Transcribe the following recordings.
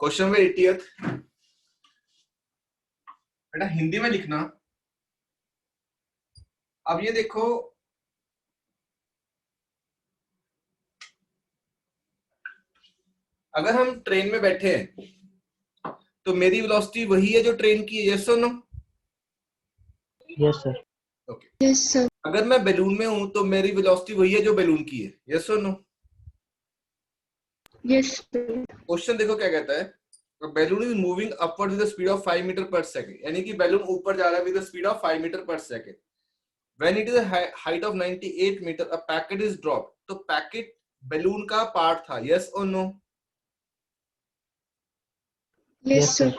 Question number 80th बेटा हिंदी में लिखना। अब ये देखो, अगर हम ट्रेन में बैठे हैं तो मेरी वेलोसिटी वही है जो ट्रेन की है, यस और no? Yes sir. Okay. Yes sir. अगर मैं बैलून में हूं तो मेरी वेलोसिटी वही है जो बैलून की है, यस और नो? Yes sir. क्वेश्चन देखो क्या कहता है, balloon is moving upward with the speed of 5 metre per second, यानी कि बैलून ऊपर जा रहा है with the speed of 5 metre per second. When it is height of 98 meter a packet is dropped, तो पैकेट बैलून का part था, yes और नो? Yes sir.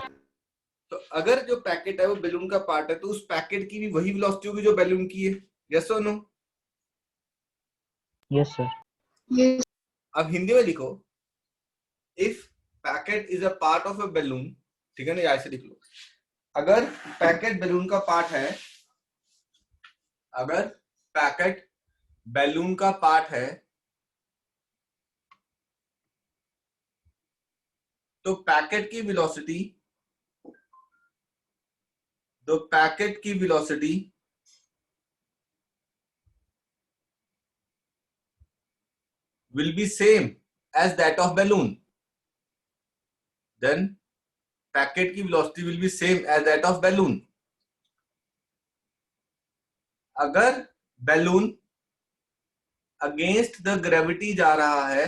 तो अगर जो पैकेट है वो बैलून का पार्ट है तो उस पैकेट की भी वही वेलोसिटी होगी जो बैलून की है, यस और नो? Yes sir. यस। अब हिंदी में लिखो, if packet is a part of a balloon, ठीक है ना, ऐसे लिख लो। अगर पैकेट बैलून का पार्ट है, अगर पैकेट बैलून का पार्ट है तो पैकेट की वेलोसिटी, तो पैकेट की velocity will be same as that of balloon, then packet की velocity will be same as that of balloon। अगर बैलून अगेंस्ट द ग्रेविटी जा रहा है,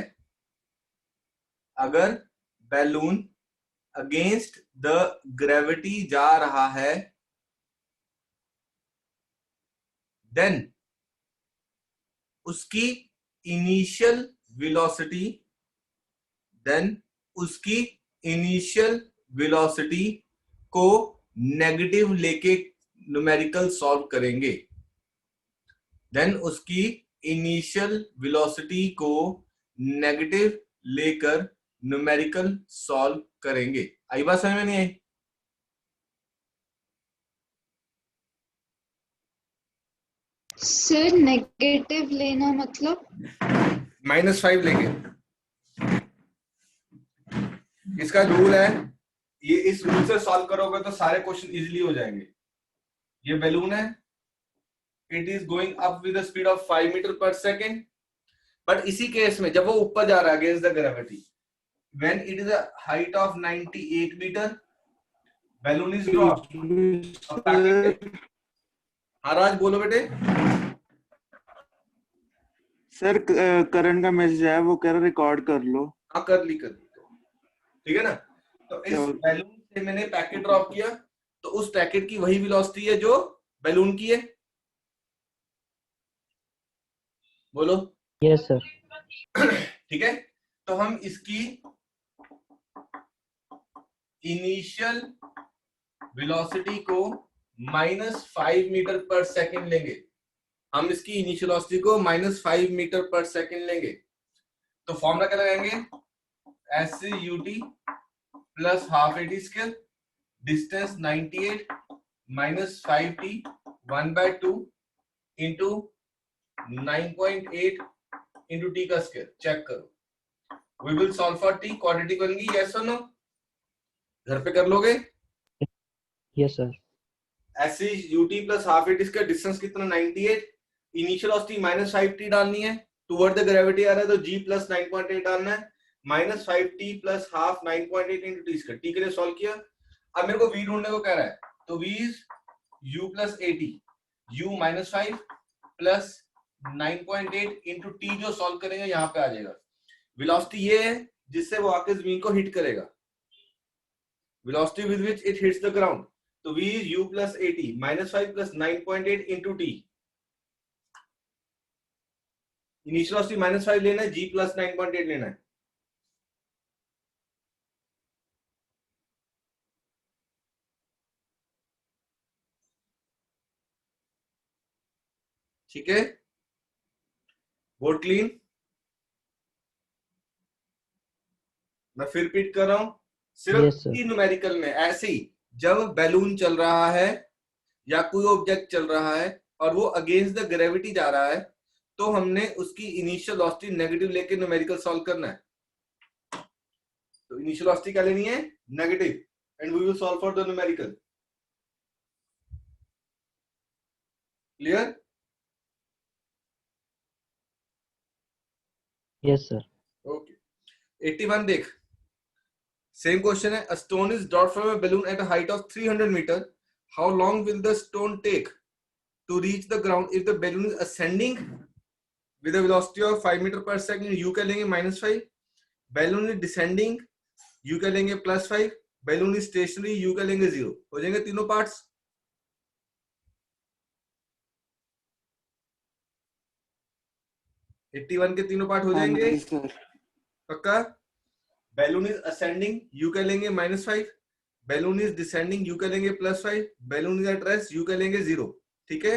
अगर बैलून अगेंस्ट द ग्रेविटी जा रहा है, देन उसकी इनिशियल वेलोसिटी, देन उसकी इनिशियल वेलोसिटी को नेगेटिव लेके न्यूमेरिकल सॉल्व करेंगे, देन उसकी इनिशियल वेलोसिटी को नेगेटिव लेकर न्यूमेरिकल सॉल्व करेंगे। आई बात समझ में नहीं आई? सर नेगेटिव लेना मतलब? -5 लेंगे। इसका रूल है, ये इस रूल से सॉल्व करोगे तो सारे क्वेश्चन इजीली हो जाएंगे। ये बैलून है, it is going up with the speed of 5 metre per second, but इसी केस में जब वो ऊपर जा रहा है against the gravity, when it is a height of 98 metre, balloon is dropped. हाँ राज बोलो बेटे। सर करण का मैसेज आया, वो कह रहा रिकॉर्ड कर लो। हाँ कर ली, ठीक है ना। तो इस बैलून से मैंने पैकेट ड्रॉप किया, तो उस पैकेट की वही वेलोसिटी है जो बैलून की है, बोलो। Yes sir. ठीक है, तो हम इसकी इनिशियल वेलोसिटी को -5 मीटर पर सेकंड लेंगे, हम इसकी इनिशियल वेलोसिटी को -5 मीटर पर सेकंड लेंगे। तो फॉर्मूला क्या लगाएंगे, SCUT plus half AT square, distance 98 -5t 1/2 into 9.8 into t का स्क्वायर। चेक करो, we will solve for t, quadratic बन गई, यस और नो? घर पे कर लोगे? Yes sir. SCUT plus half AT square, distance कितना 98, इनिशियल वेलोसिटी -5t डालनी है, टुवर्ड द ग्रेविटी आ रहा है तो g प्लस 9.8 डालना है, -5t plus half 9.8 into T square. T के लिए सॉल्व किया, अब मेरे को v ढूंढने को कह रहा है, तो v is u plus AT, u -5 plus 9.8 into T, जो सॉल्व करेंगे यहाँ पे आ जाएगा। वेलोसिटी ये है जिससे वो आके जमीन को हिट करेगा, velocity with which it hits the ground, तो v is u plus AT -5 plus 9.8 into T. Initial velocity -5 लेना है, g प्लस 9.8 लेना है। ठीक है, बोर्ड क्लीन। मैं फिर रिपीट कर रहा हूं, सिर्फ Yes, sir. न्यूमेरिकल में ऐसे ही, जब बैलून चल रहा है या कोई ऑब्जेक्ट चल रहा है और वो अगेंस्ट द ग्रेविटी जा रहा है, तो हमने उसकी इनिशियल वेलोसिटी नेगेटिव लेके न्यूमेरिकल सॉल्व करना है। तो इनिशियल वेलोसिटी क्या लेनी है, negative, and we will solve for the numerical. Clear? Yes, sir. Okay 81 देख, सेम क्वेश्चन है। A stone is dropped from a balloon at a height of 300 metre, how long will the stone take to reach the ground if the balloon is ascending with a velocity of 5 metre per second, you क्या लेंगे -5, balloon is descending you क्या लेंगे +5, balloon is stationary you क्या लेंगे 0। हो जाएंगे तीनों parts. Eighty one के तीनों पार्ट हो हाँ जाएंगे जी सर। पक्का? बैलून इज असेंडिंग यू क्या लेंगे -5, बैलून इज डिसेंडिंग यू क्या लेंगे +5, balloon is at rest you क्या लेंगे 0। ठीक है,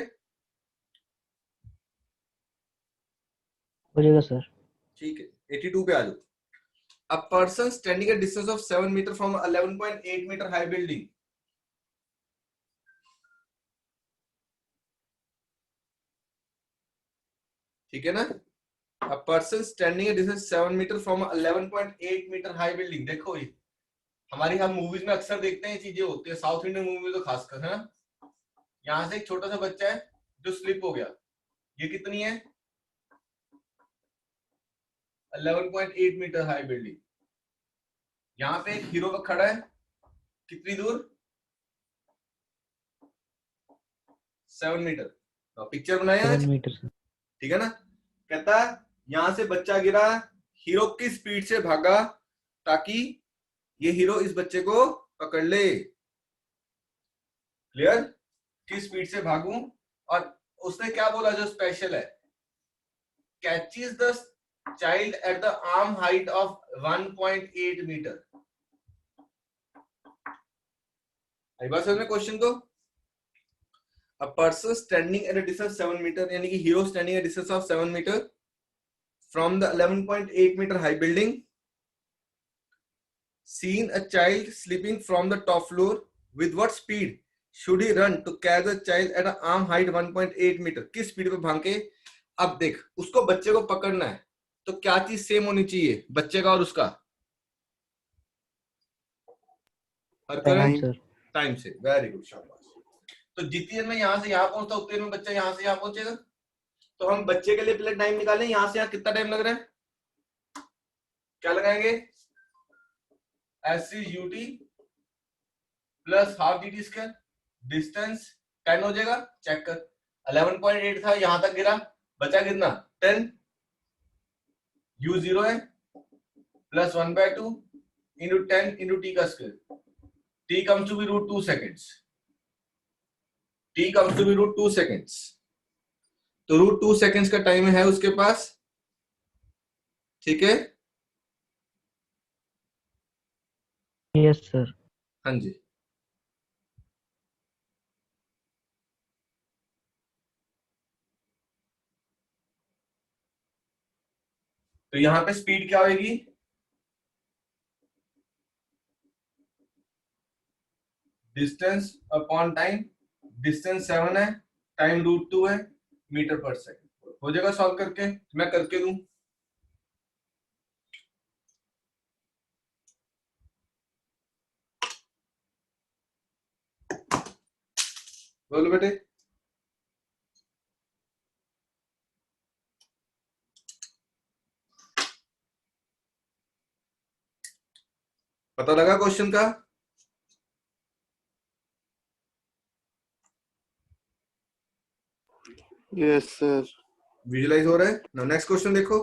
हो जाएगा सर। ठीक है। 82 पे आ जाओ। A person standing at distance of 7 meter from 11.8 meter high building. ठीक है ना? A person standing at distance 7 meter from 11.8 meter high building. देखो ये हमारी हम मूवीज में अक्सर देखते हैं, ये चीजें होती है साउथ इंडियन मूवी में तो खासकर, है ना? यहाँ से एक छोटा सा बच्चा है जो स्लिप हो गया, ये कितनी है? 11.8 मीटर हाई बिल्डिंग। यहाँ पे एक हीरो खड़ा है, कितनी दूर? 7 मीटर। तो पिक्चर बनाया 7 मीटर सर। ठीक है ना? कहता है यहां से बच्चा गिरा, हीरो की स्पीड से भागा ताकि ये हीरो इस बच्चे को पकड़ ले। क्लियर? किस स्पीड से भागूं, और उसने क्या बोला जो स्पेशल है, catches the child at the arm height of 1.8 meter. आई बात समझ में क्वेश्चन को? A person standing at a distance 7 meter, यानी कि hero standing at a distance of 7 meter from the 11.8 meter high building, seen a child slipping from the top floor. With what speed should he run to catch the child at an arm height 1.8 meter? किस speed पे भाग के? अब देख, उसको बच्चे को पकड़ना है तो क्या चीज सेम होनी चाहिए बच्चे का और उसका? Time sir. टाइम से। वेरी गुड, शाबाश। तो जितनी देर में यहाँ से यहाँ पहुंचता उतनी देर में बच्चा यहाँ से यहाँ पहुंचेगा। तो हम बच्चे के लिए पहले टाइम निकालें, यहाँ से यहाँ कितना टाइम लग रहा है, क्या लगाएंगे? S is UT plus half D T square, distance 10 हो जाएगा। चेक कर, 11.8 था, यहां तक गिरा, बचा कितना? 10। u 0 है, प्लस 1/2 इंटू 10 इंटू टी का square, t comes to be √2 seconds, t comes to be √2 seconds। तो √2 seconds का टाइम है उसके पास, ठीक है? Yes sir. हाँ जी। तो यहां पे स्पीड क्या होगी? डिस्टेंस अपॉन टाइम, डिस्टेंस 7 है, टाइम √2 है, मीटर पर सेकंड। हो जाएगा सॉल्व करके? मैं करके दूं? बोलो बेटे। पता लगा क्वेश्चन का? Yes sir. विजुलाइज हो रहा है ना? नेक्स्ट क्वेश्चन देखो।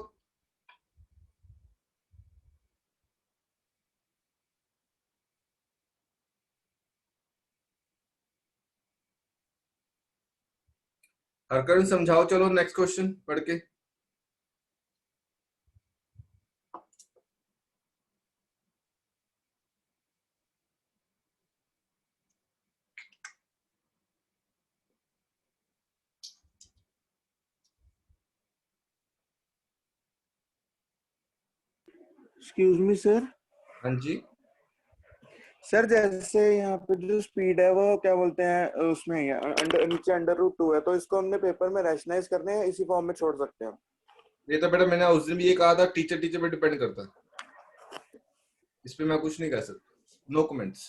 हरकरण समझाओ, चलो नेक्स्ट क्वेश्चन पढ़ के। Excuse me sir. हाँ जी। सर जैसे यहाँ पे जो स्पीड है वो क्या बोलते हैं उसमें अंडर नीचे √2 है, तो इसको हमने पेपर में रैशनलाइज करने हैं, इसी फॉर्म में छोड़ सकते हैं? ये तो बेटा मैंने उस दिन भी ये कहा था, टीचर पे डिपेंड करता है। इस पे मैं कुछ नहीं कर सकता, नो कमेंट्स।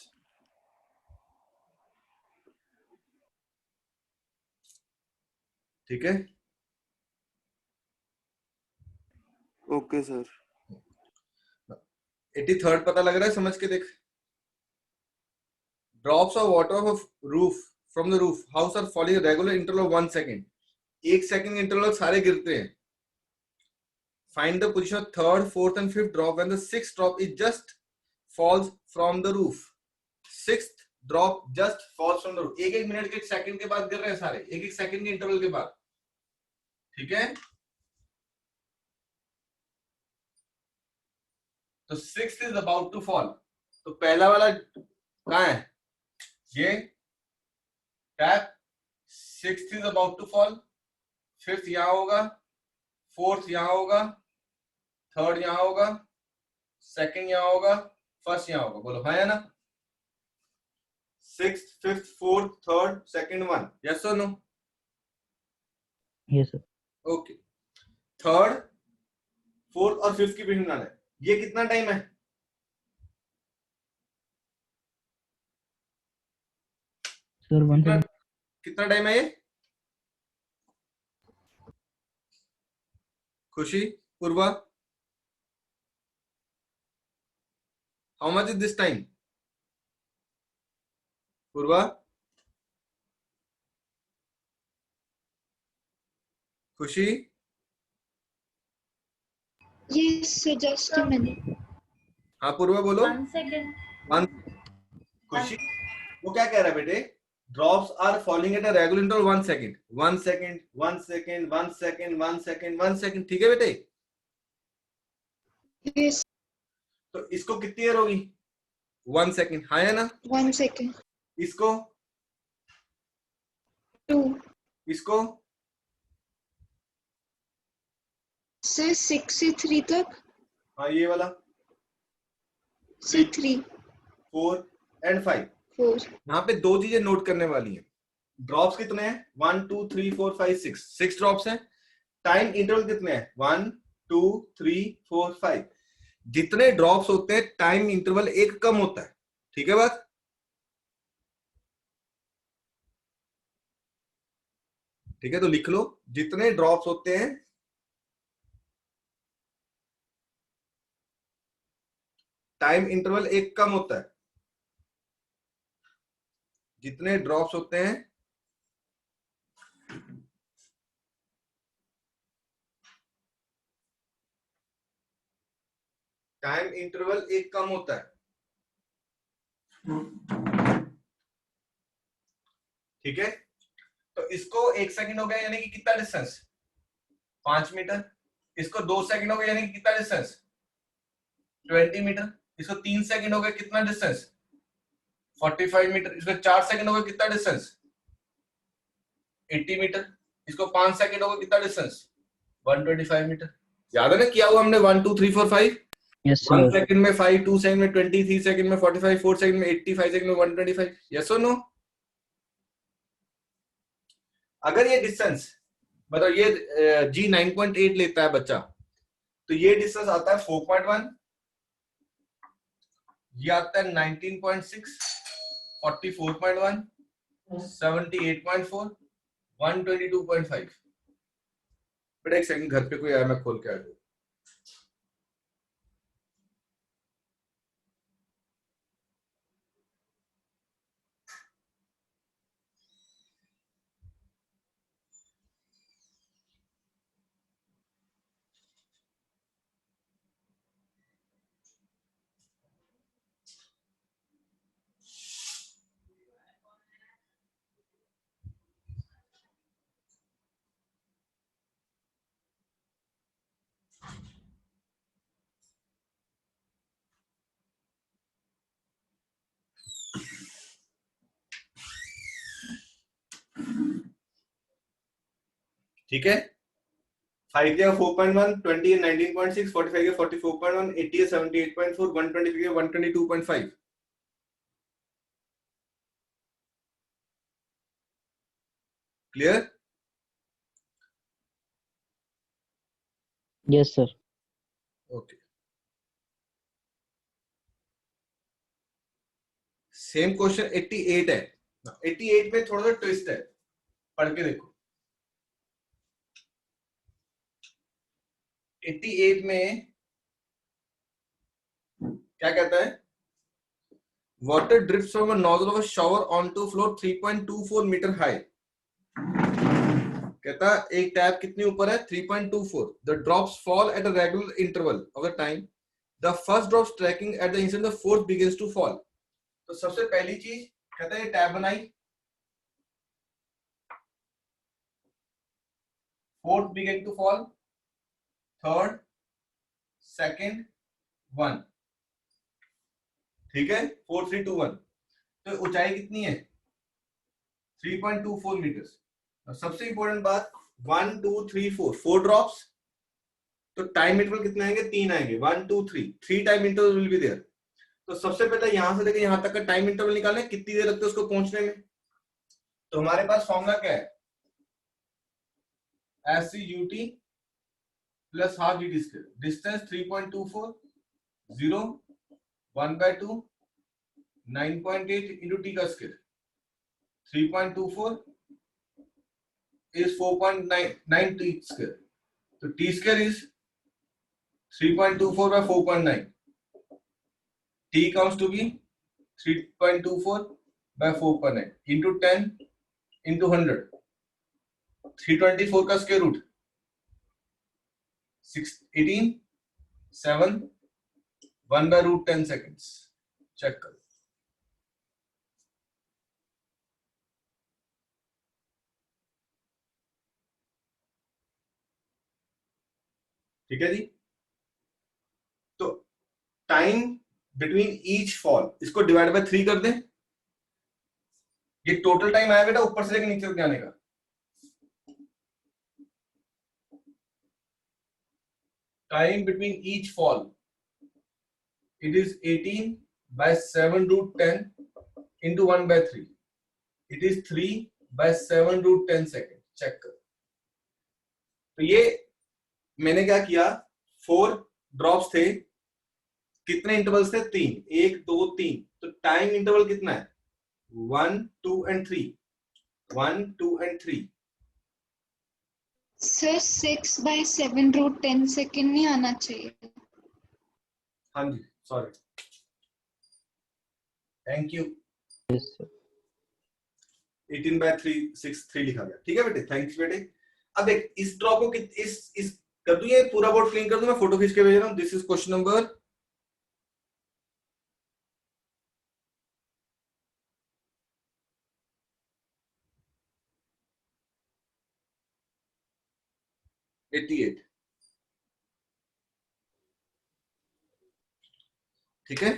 ठीक है, ओके सर। 83rd पता लग रहा है, समझ के देख। Drops of water of roof from the roof house are falling regular interval of 1 second. 1 second interval सारे गिरते हैं। Find the position of third, fourth and fifth drop when the sixth drop is just falls from the roof. Sixth drop just falls from the roof. एक एक minute के second के बाद गिर रहे हैं सारे, एक एक सेकंड के इंटरवल के बाद। ठीक है, तो sixth is about to fall. तो पहला वाला कहां है, ये tap. Sixth is about to fall, fifth यहां होगा, फोर्थ यहां होगा, थर्ड यहां होगा, सेकंड यहां होगा, फर्स्ट यहां होगा। बोलो हाँ या ना? Sixth, fifth, fourth, third, second, one. Yes और no? Yes sir. Okay, third, fourth और फिफ्थ की पोजीशन बनाना है। ये कितना टाइम है? सर 1 कितना, सेकंड। कितना टाइम है ये? Khushi, Purva, how much is this time? Purva, Khushi, Yes, sir, just a minute. हाँ पूर्वा बोलो। 1 second. वन। खुशी, वो क्या कह रहा है बेटे? Drops are falling at a regular interval 1 second, 1 second, 1 second, 1 second, 1 second, 1 second. ठीक है बेटे, Yes, तो इसको कितनी देर होगी? 1 सेकंड, हाँ या ना? 1 second. इसको, 2. इसको, Sir, 6 से 3 तक. हाँ ये वाला, से 3. 4 एंड 5। 4. यहाँ पे दो चीजें नोट करने वाली हैं। ड्रॉप्स कितने हैं? 1 2 3 4 5 6, 6 ड्रॉप्स हैं। टाइम इंटरवल कितने हैं? 1 2 3 4 5। जितने ड्रॉप्स होते हैं टाइम इंटरवल एक कम होता है। ठीक है बात? ठीक है, तो लिख लो, जितने ड्रॉप्स होते हैं टाइम इंटरवल एक कम होता है। जितने ड्रॉप्स होते हैं टाइम इंटरवल एक कम होता है। ठीक है, तो इसको 1 सेकंड हो गया, यानी कि कितना डिस्टेंस? 5 मीटर। इसको 2 सेकंड हो गया, यानी कि कितना डिस्टेंस? 20 मीटर। इसको 3 सेकंड हो गया, कितना डिस्टेंस? 45 मीटर। इसको 4 सेकंड हो गया, कितना डिस्टेंस? 80 मीटर। इसको 5 सेकंड हो गया, कितना डिस्टेंस? 125 मीटर। याद है ना किया हुआ हमने? 1 2 3 4 5। Yes 1 sir. सेकंड में 5, 2 सेकंड में 20, 3 सेकंड में 45, 4 सेकंड में 80, 5 सेकंड में 125। यस और नो? अगर ये डिस्टेंस, मतलब ये जी 9.8 लेता है बच्चा, तो ये डिस्टेंस आता है 4.1, ये आता है 19.6, 44.1, 78.4, 122.5। बट एक सेकंड, घर पे कोई आया, मैं खोल के आ जाऊँ। ठीक है, 5 का 4.1, 20 है 19.6, 45 का 44.1, 80 है 78.4, 123 का 122.5। Clear? Yes sir. Okay, same question 88 है। 88 में थोड़ा सा ट्विस्ट है, पढ़ के देखो। 88 में क्या कहता है? Water drips from a nozzle of a shower onto floor 3.24 metre high. कहता एक टैप कितनी ऊपर है? 3.24। The drops fall at a regular interval of the time. The first drop striking at the instant the fourth begins to fall. तो सबसे पहली चीज कहता है ये टैप बनाई, fourth begin to fall, third, second, one। ठीक है, 4 3 2 1। तो ऊंचाई कितनी है? 3.24 मीटर्स। सबसे इंपॉर्टेंट बात, 1 2 3 4 4 ड्रॉप्स, तो टाइम इंटरवल कितने आएंगे? 3 आएंगे। 1 2 3 3 time interval will be there. तो सबसे पहले यहां से लेकर यहां तक का टाइम इंटरवल निकालें, कितनी देर लगती है उसको पहुंचने में। तो हमारे पास फॉर्मूला क्या है? SCUT plus half GT square. Distance 3.24, 0 1/2 9.8 into T का square. 3.24 is 4.9 t square. So t square is 3.24 by 4.9. T comes to be 3.24 by 4.9 into 10 into 100. 324 का square root 18 7 1 by root 10 seconds. Check करो। ठीक है जी। तो time between each fall, इसको divide by 3 कर दें। ये टोटल टाइम आया बेटा ऊपर से लेकर नीचे तक जाने का। Time between each fall, it is 18 by 7 root 10 into 1 by 3. It is 3 by 7 root 10 second. Check कर। तो ये मैंने क्या किया, 4 ड्रॉप्स थे, कितने इंटरवल्स थे? 3, 1 2 3। तो टाइम इंटरवल कितना है? 1 2 and 3, 1 2 and 3। Sir 6 by 7 root 10 second नहीं आना चाहिए। हाँ जी, sorry, thank you. Yes, sir. 18 by 3 6 3 लिखा गया। ठीक है बेटे, थैंक्स बेटे। अब देख इस ड्रॉप को इस कर दूं, ये पूरा बोर्ड क्लीन कर दूं, मैं फोटो खींच के भेज रहा हूं। This is question number 88। ठीक है,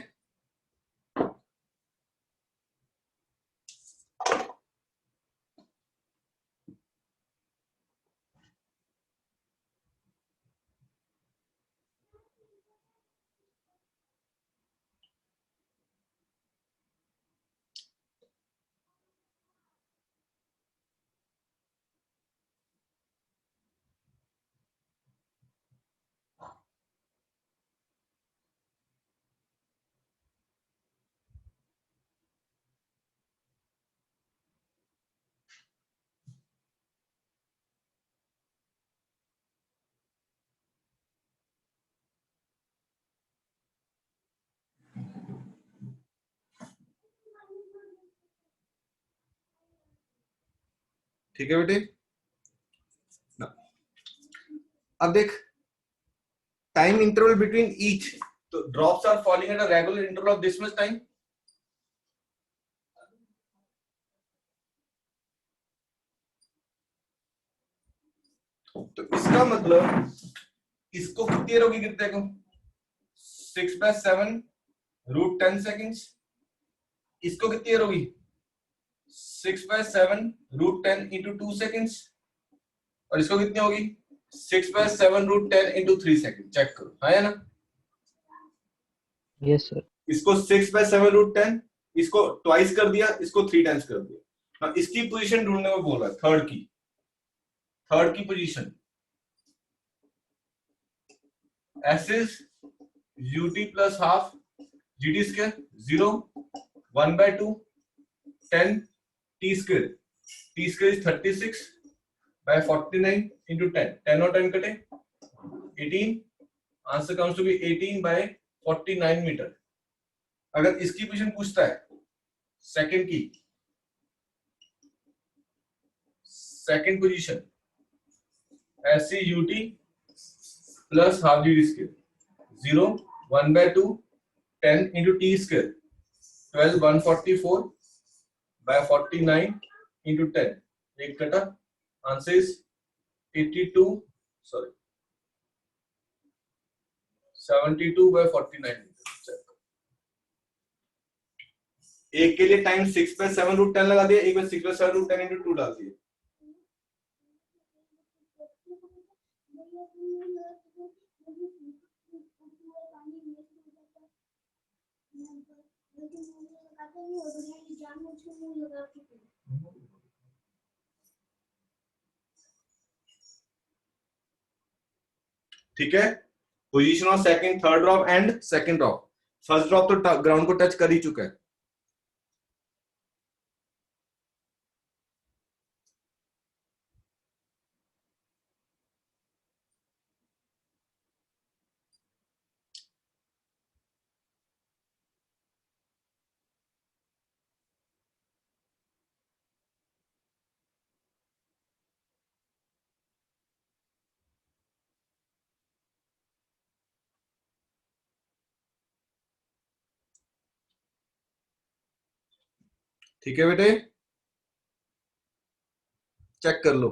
ठीक है बेटे। अब देख टाइम इंटरवल बिटवीन ईच, तो drops are falling at a regular interval of this much time. तो इसका मतलब इसको कितनी देर होगी गिरते को? 6 by 7 रूट 10 सेकेंड्स। इसको कितनी देर होगी? 6 by 7 रूट 10 into 2 seconds। और इसको कितनी होगी? 6 by 7 root 10 into 3 second. Check करो, है ना? Yes, sir. इसको 6 by 7 रूट 10, इसको ट्वाइस कर दिया, इसको 3 टाइम्स कर दिया। अब इसकी पोजीशन ढूंढने में बोल रहा है, थर्ड की position. S is UT plus half GT square, 0 1/2 10 t square. T square is 36 by 49 into 10. 10 और 10 कटे 18. Answer comes to be 18 by 49 metre. अगर इसकी पोजीशन पूछता है सेकंड की, second position SCUT plus half d square 0 1/2 10 into t square 12 144 by 49 into 10. एक कटा. Answer is 82 sorry 72 by 49. एक के लिए टाइम 6 पे 7√10 लगा दिया, एक में 6 पे 7√10 into 2 डाल दिए. ठीक है. Position of second, third drop and second drop. First drop तो ग्राउंड को टच कर ही चुका है. ठीक है बेटे, चेक कर लो.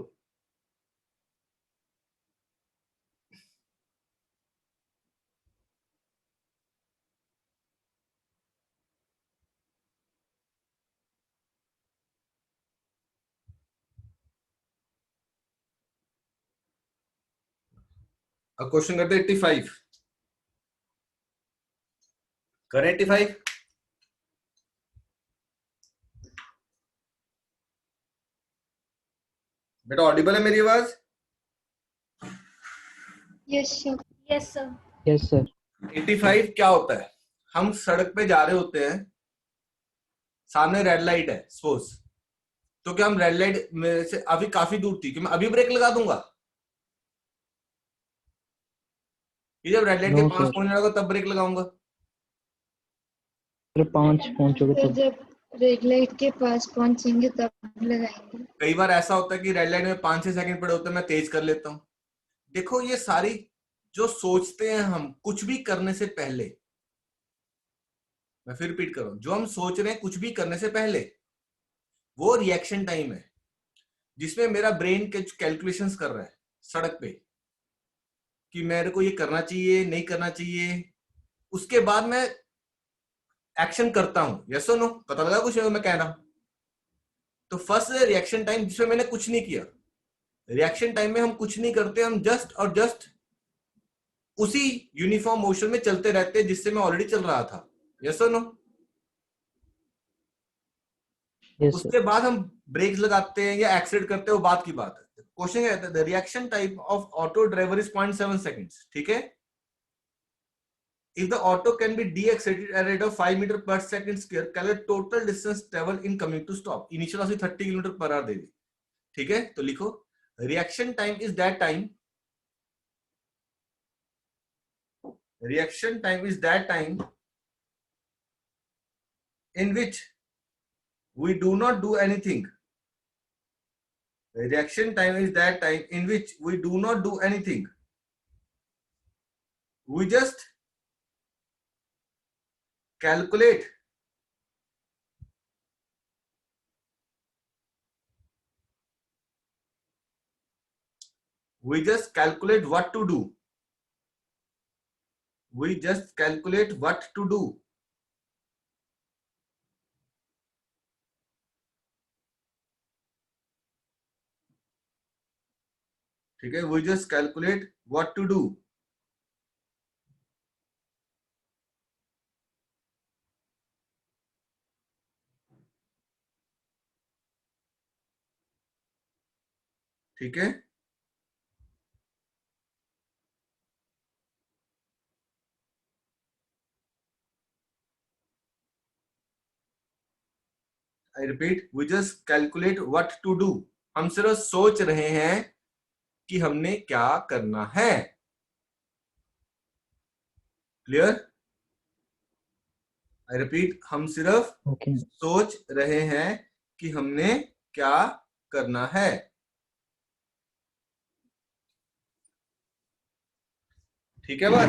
अब क्वेश्चन करते हैं 85. करें 85. बेटा ऑडिबल है मेरी आवाज? Yes sir. Yes sir. Yes, sir. 85 क्या होता है? हम सड़क पे जा रहे होते हैं, सामने रेड लाइट है सपोज, तो क्या हम रेड लाइट मेरे से अभी काफी दूर थी कि मैं अभी ब्रेक लगा दूंगा? ये जब रेड लाइट के No, पास sir. पहुंचने लगा तब ब्रेक लगाऊंगा. सर 5 पहुंचोगे सर तब. जब रेड लाइट के पास पहुंचेंगे तब लगाएंगे। कई बार ऐसा होता है कि रेड लाइट में 5-6 सेकंड पड़े होते हैं, मैं तेज कर लेता हूं. देखो ये सारी जो सोचते हैं हम कुछ भी करने से पहले, मैं फिर रिपीट कर रहा हूं, जो हम सोच रहे हैं कुछ भी करने से पहले, वो रिएक्शन टाइम है जिसमें मेरा ब्रेन के कैलकुलेशंस कर रहा है सड़क पे कि मेरे को ये करना चाहिए नहीं करना चाहिए. उसके बाद मैं एक्शन करता हूं. यस और नो? पता लगा कुछ मैं कह रहा हूं? तो फर्स्ट रिएक्शन टाइम जिसमें मैंने कुछ नहीं किया. रिएक्शन टाइम में हम कुछ नहीं करते, हम जस्ट और जस्ट उसी यूनिफॉर्म मोशन में चलते रहते हैं जिससे मैं ऑलरेडी चल रहा था. यस और नो? Yes, sir. उसके बाद हम ब्रेक लगाते हैं या एक्सीलरेट करते हैं, वो बात की बात है. क्वेश्चन कहता है the reaction time of auto driver is 0.7 seconds. ठीक है. If the auto can be deaccelerated at a rate of 5 meter per second square, calculate total distance traveled in coming to stop. Initial velocity 30 kilometer per hour दे दी. ठीक है, तो लिखो reaction time is that time, reaction time is that time in which we do not do anything. Reaction time is that time in which we do not do anything. We just calculate what to do. We just calculate what to do. ठीक है, we just calculate what to do. ठीक है. I repeat, we just calculate what to do. हम सिर्फ सोच रहे हैं कि हमने क्या करना है। क्लियर? आई रिपीट, हम सिर्फ ओके सोच रहे हैं कि हमने क्या करना है। ठीक है बात?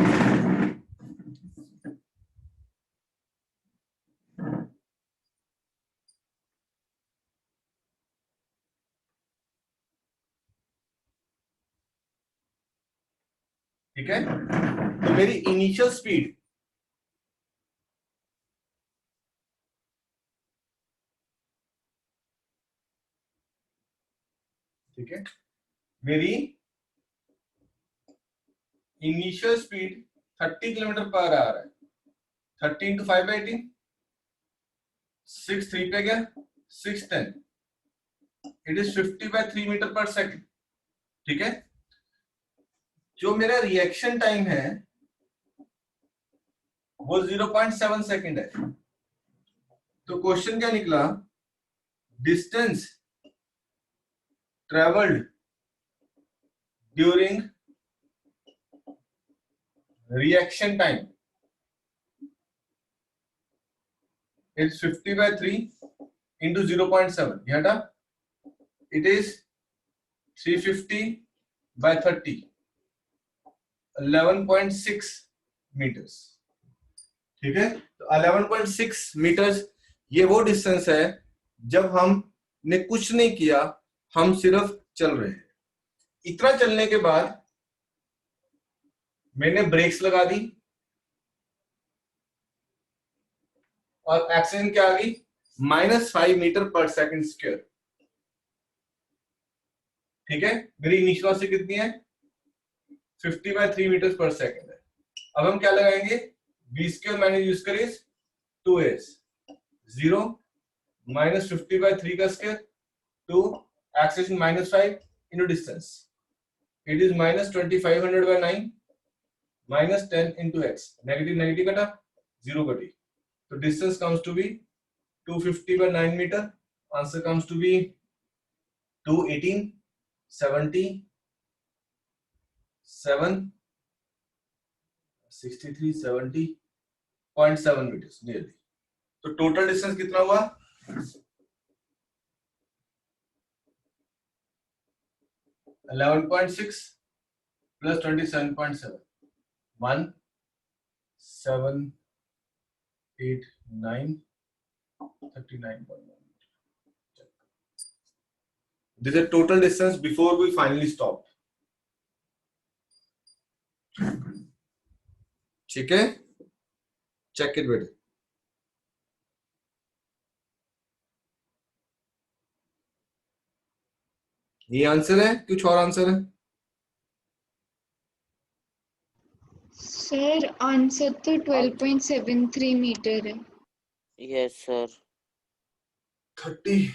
ठीक है, तो मेरी इनिशियल स्पीड ठीक है, मेरी initial speed 30 kilometer per our है। 30 इंटू 5/18, 6 3 पे गया, 6 10, it is 50/3 metre per second. ठीक है, जो मेरा रिएक्शन टाइम है वो 0.7 सेकंड है। तो क्वेश्चन क्या निकला? Distance travelled during reaction time is 50/3 into 0.7, हटा, इट इज 350/30, 11.6 मीटर्स। ठीक है, तो 11.6 मीटर्स ये वो डिस्टेंस है जब हमने कुछ नहीं किया, हम सिर्फ चल रहे हैं। इतना चलने के बाद मैंने ब्रेक्स लगा दी और एक्सेलेरेशन क्या आ गई? -5 मीटर पर सेकंड स्क्वायर। ठीक है, मेरी इनिशियल वेलोसिटी कितनी है? 50/3 मीटर पर सेकंड है। अब हम क्या लगाएंगे? v स्क्वायर मैंने यूज करी 2s, 0 -50/3 का square, 2 acceleration -5 into distance, it is -2500/9 -10 into x, negative negative कटा, 0 कटी, तो distance comes to be 250/9 metre. Answer comes to be 218 70 7 63 70.7 metres nearly. तो टोटल डिस्टेंस कितना हुआ? 11.6 plus 27.7, 1789 39.1. This is total distance before we finally stopped. ठीक है, check it बेटे। ये आंसर है, कुछ और आंसर है? सर आंसर तो 12.73 मीटर है। Yes sir. 30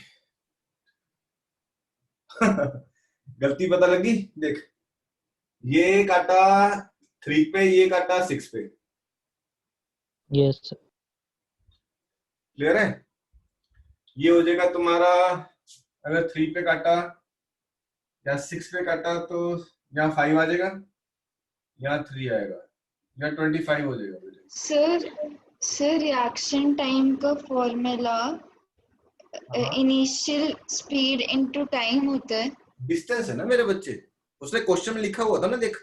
गलती पता लगी? देख, ये काटा 3 पे, ये काटा 6 पे। यस क्लियर है? ये हो जाएगा तुम्हारा, अगर 3 पे काटा या 6 पे काटा तो यहाँ 5 आ जाएगा, यहाँ 3 आएगा, यहाँ 25 हो जाएगा बेटे। सर रिएक्शन टाइम का formula initial speed into time होता है। डिस्टेंस है ना मेरे बच्चे, उसने क्वेश्चन में लिखा हुआ था ना, देख,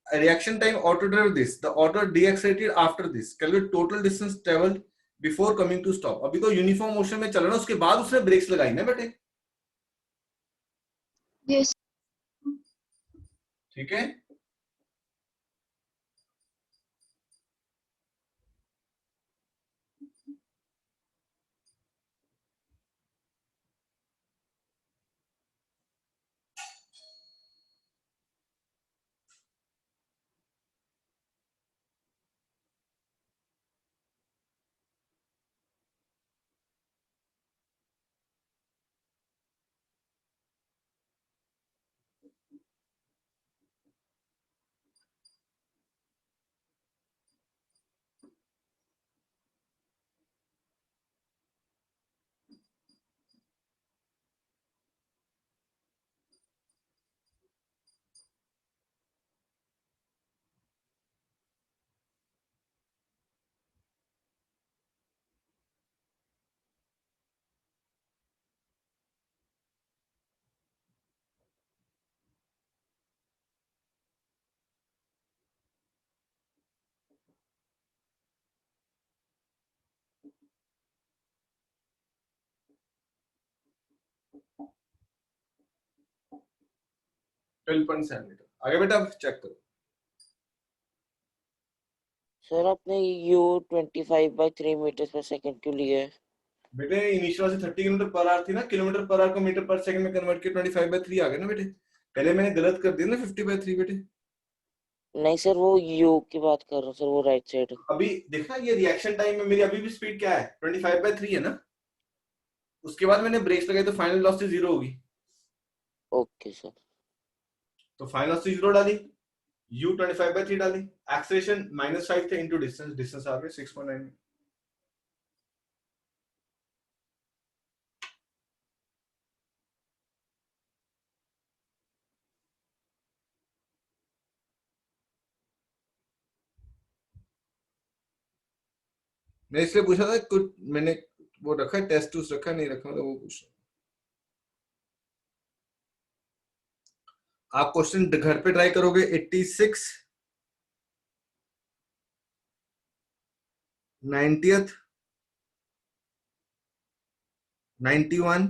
reaction time auto drive this, the auto deaccelerated after this, calculate total distance traveled before coming to stop। अभी तो यूनिफॉर्म मोशन में चल रहा, उसके बाद उसने ब्रेक्स लगाई ना बेटे। यस। ठीक है, 12.7 मीटर। आगे बेटा चेक करो। सर आपने u 25/3 मीटर पर सेकंड क्यों लिया है? बेटे इनिशियल से 30 किलोमीटर पर आवर थी ना, किलोमीटर पर आवर को मीटर पर सेकंड में कन्वर्ट किया 25/3 आ गया ना बेटे। पहले मैंने गलत कर दिया ना 50/3 बेटे। नहीं सर, वो u की बात कर रहा हूँ सर, वो राइट साइड। अभी देखा ये रिएक्शन टाइम में मेरी अभी भी स्पीड क्या है 25/3 है ना। उसके बाद मैंने ब्रेक्स लगाई तो फाइनल वेलोसिटी 0 होगी। Okay sir. तो फाइनल वेलोसिटी 0 डाली, u 25/3 डाली, एक्सेलरेशन -5 थे इनटू डिस्टेंस, डिस्टेंस आ गया 6.9। मैं इसलिए पूछा था कुछ मैंने वो रखा है, टेस्ट टूस रखा नहीं रखा, मतलब वो पूछ। आप क्वेश्चन घर पे ट्राई करोगे 86, 90th, 91,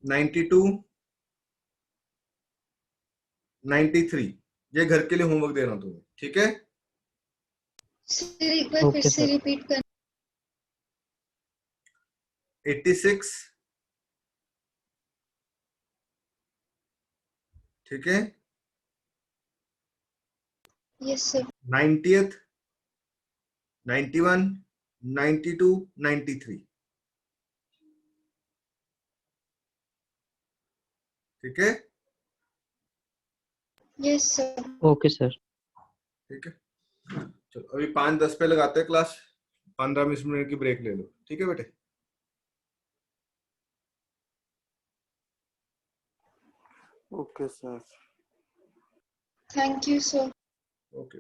92, 93। ये घर के लिए होमवर्क दे रहा हूं तुम्हें, ठीक है। सर एक बार फिर Okay, से sir. रिपीट कर। 86, ठीक है, यस सर। 90th, 91, 92, 93, ठीक है। Yes sir. Okay, sir. ठीक है, चलो अभी 5:10 पे लगाते हैं क्लास, 15-20 मिनट की ब्रेक ले लो, ठीक है बेटे। Okay sir. Thank you sir. Okay.